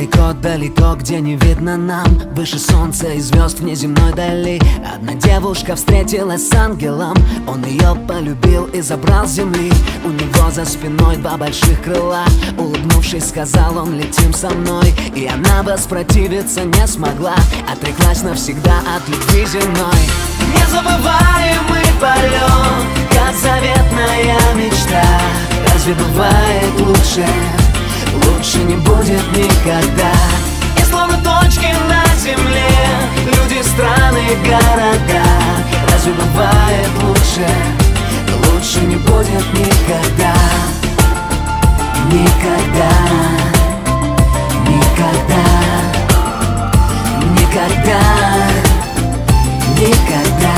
далеко-далеко, где не видно нам, выше солнца и звезд внеземной дали, одна девушка встретилась с ангелом. Он ее полюбил и забрал с земли. У него за спиной два больших крыла. Улыбнувшись, сказал он: летим со мной. И она воспротивиться не смогла, отреклась навсегда от любви земной. Незабываемый полет, как заветная мечта. Разве бывает лучше? Лучше не будет никогда. И словно точки на земле, люди, страны, города. Разве бывает лучше? Лучше не будет никогда. Никогда. Никогда. Никогда. Никогда.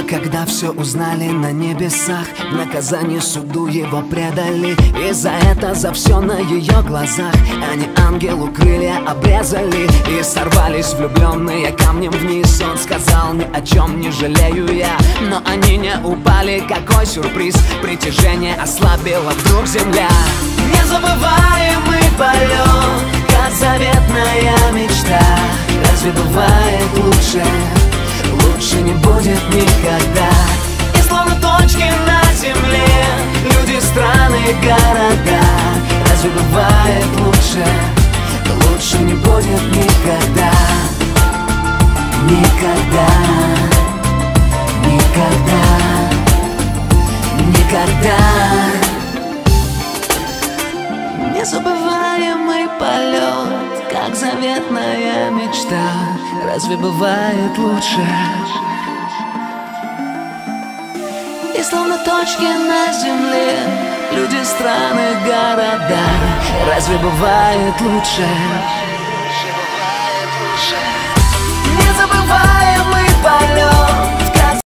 Когда все узнали на небесах, в наказание суду его предали. И за это, за все на ее глазах они ангелу крылья обрезали. И сорвались влюбленные камнем вниз. Он сказал: ни о чем не жалею я. Но они не упали, какой сюрприз. Притяжение ослабило вдруг земля. Незабываемый полет, как заветная мечта. Разве бывает лучше? Лучше не будет никогда. И словно точки на земле, люди, страны, города. Разве бывает лучше? Лучше не будет никогда. Никогда. Никогда. Никогда. Незабываемый полет, как заветная мечта. Разве бывает лучше? И словно точки на земле, люди, страны, города. Разве бывает лучше?